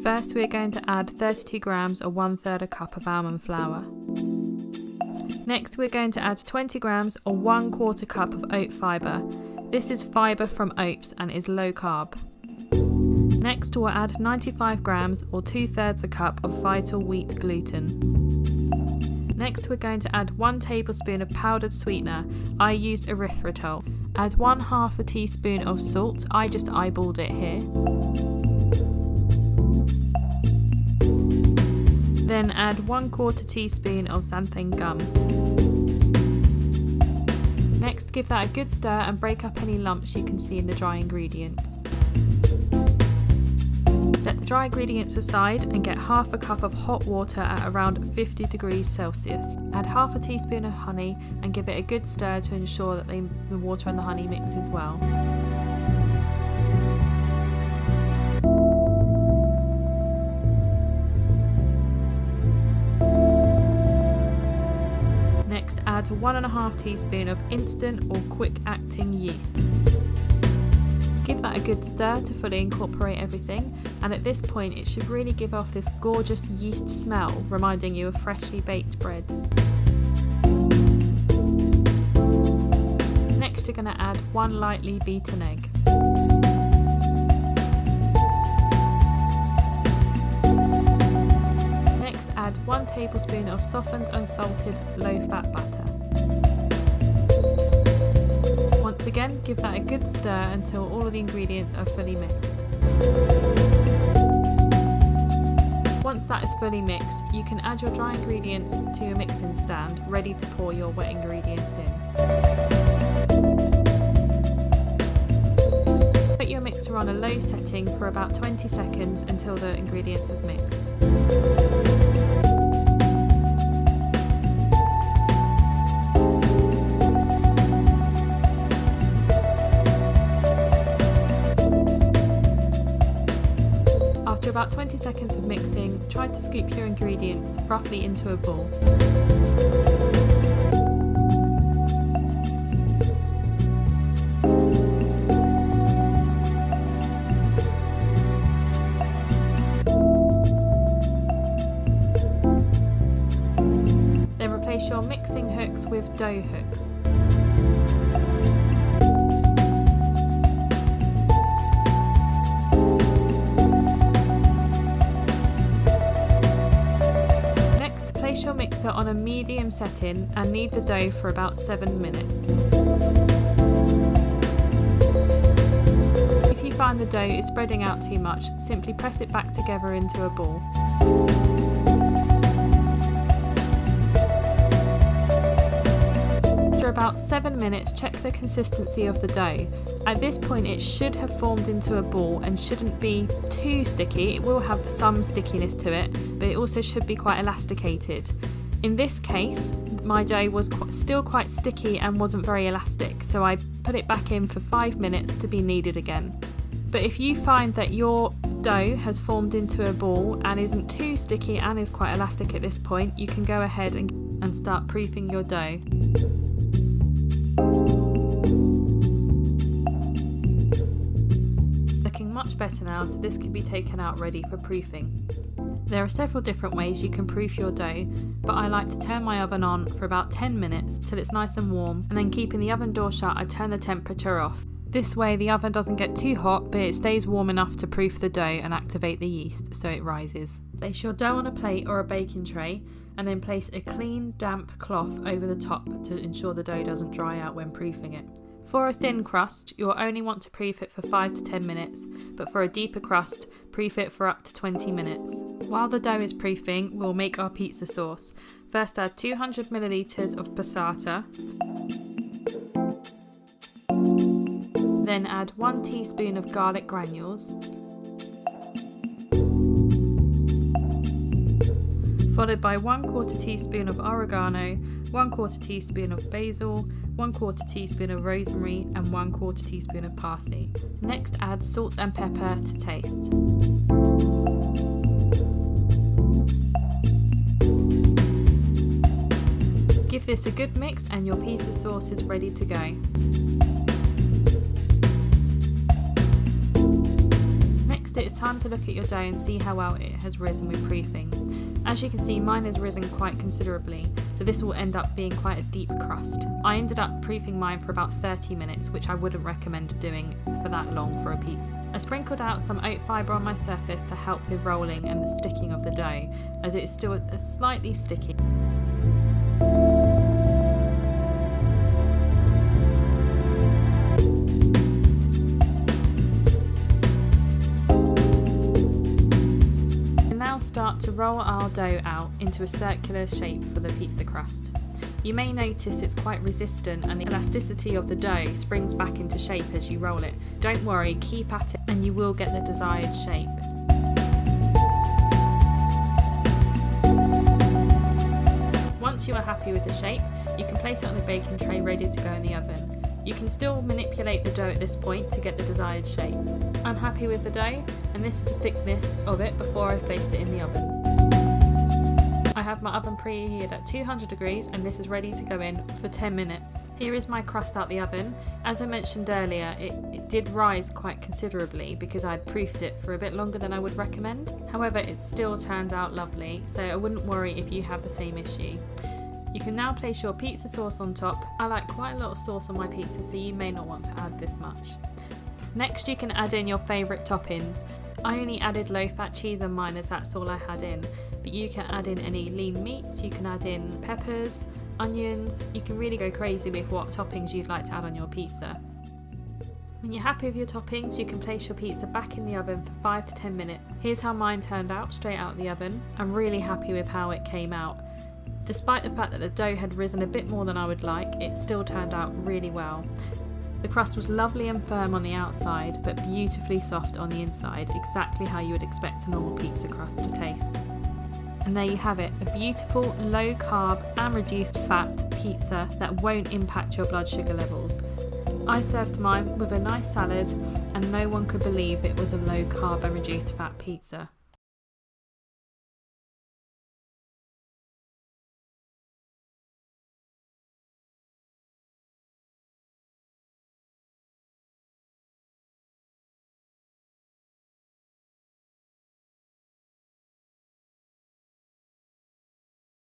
First we're going to add 32 grams or 1/3 a cup of almond flour. Next we're going to add 20 grams or 1/4 cup of oat fibre. This is fibre from oats and is low carb. Next we'll add 95 grams or 2/3 a cup of vital wheat gluten. Next we're going to add 1 tablespoon of powdered sweetener. I used erythritol. Add 1/2 teaspoon of salt. I just eyeballed it here. Then add 1/4 teaspoon of xanthan gum. Next give that a good stir and break up any lumps you can see in the dry ingredients. Set the dry ingredients aside and get 1/2 cup of hot water at around 50 degrees Celsius. Add 1/2 teaspoon of honey and give it a good stir to ensure that the water and the honey mixes well. Next add 1.5 teaspoon of instant or quick acting yeast. Give that a good stir to fully incorporate everything, and at this point it should really give off this gorgeous yeast smell, reminding you of freshly baked bread. Next you're going to add 1 lightly beaten egg. Next add 1 tablespoon of softened unsalted low-fat batter. Once again, give that a good stir until all of the ingredients are fully mixed. Once that is fully mixed, you can add your dry ingredients to your mixing stand, ready to pour your wet ingredients in. Put your mixer on a low setting for about 20 seconds until the ingredients have mixed. After about 20 seconds of mixing, try to scoop your ingredients roughly into a ball. Then replace your mixing hooks with dough hooks. Place your mixer on a medium setting and knead the dough for about 7 minutes. If you find the dough is spreading out too much, simply press it back together into a ball. After about 7 minutes, check the consistency of the dough. At this point it should have formed into a ball and shouldn't be too sticky. It will have some stickiness to it, but it also should be quite elasticated. In this case, my dough was still quite sticky and wasn't very elastic, so I put it back in for 5 minutes to be kneaded again. But if you find that your dough has formed into a ball and isn't too sticky and is quite elastic at this point, you can go ahead and start proofing your dough. Looking much better now, so this can be taken out ready for proofing. There are several different ways you can proof your dough, but I like to turn my oven on for about 10 minutes till it's nice and warm, and then keeping the oven door shut I turn the temperature off. This way the oven doesn't get too hot, but it stays warm enough to proof the dough and activate the yeast so it rises. Place your dough on a plate or a baking tray, and then place a clean, damp cloth over the top to ensure the dough doesn't dry out when proofing it. For a thin crust, you'll only want to proof it for 5 to 10 minutes, but for a deeper crust, proof it for up to 20 minutes. While the dough is proofing, we'll make our pizza sauce. First add 200 milliliters of passata. Then add 1 teaspoon of garlic granules. Followed by 1/4 teaspoon of oregano, 1/4 teaspoon of basil, 1/4 teaspoon of rosemary and 1/4 teaspoon of parsley. Next add salt and pepper to taste. Give this a good mix and your pizza sauce is ready to go. Next it's it's time to look at your dough and see how well it has risen with proofing. As you can see, mine has risen quite considerably, so this will end up being quite a deep crust. I ended up proofing mine for about 30 minutes, which I wouldn't recommend doing for that long for a pizza. I sprinkled out some oat fibre on my surface to help with rolling and the sticking of the dough, as it is still slightly sticky. Start to roll our dough out into a circular shape for the pizza crust. You may notice it's quite resistant and the elasticity of the dough springs back into shape as you roll it. Don't worry, keep at it and you will get the desired shape. Once you are happy with the shape, you can place it on a baking tray ready to go in the oven. You can still manipulate the dough at this point to get the desired shape. I'm happy with the dough, and this is the thickness of it before I've placed it in the oven. I have my oven preheated at 200 degrees and this is ready to go in for 10 minutes. Here is my crust out the oven. As I mentioned earlier, it did rise quite considerably because I'd proofed it for a bit longer than I would recommend. However, it still turned out lovely, so I wouldn't worry if you have the same issue. You can now place your pizza sauce on top. I like quite a lot of sauce on my pizza, so you may not want to add this much. Next, you can add in your favourite toppings. I only added low-fat cheese on mine as that's all I had in, but you can add in any lean meats, you can add in peppers, onions, you can really go crazy with what toppings you'd like to add on your pizza. When you're happy with your toppings, you can place your pizza back in the oven for 5 to 10 minutes. Here's how mine turned out straight out of the oven. I'm really happy with how it came out. Despite the fact that the dough had risen a bit more than I would like, it still turned out really well. The crust was lovely and firm on the outside, but beautifully soft on the inside, exactly how you would expect a normal pizza crust to taste. And there you have it, a beautiful, low carb and reduced fat pizza that won't impact your blood sugar levels. I served mine with a nice salad, and no one could believe it was a low carb and reduced fat pizza.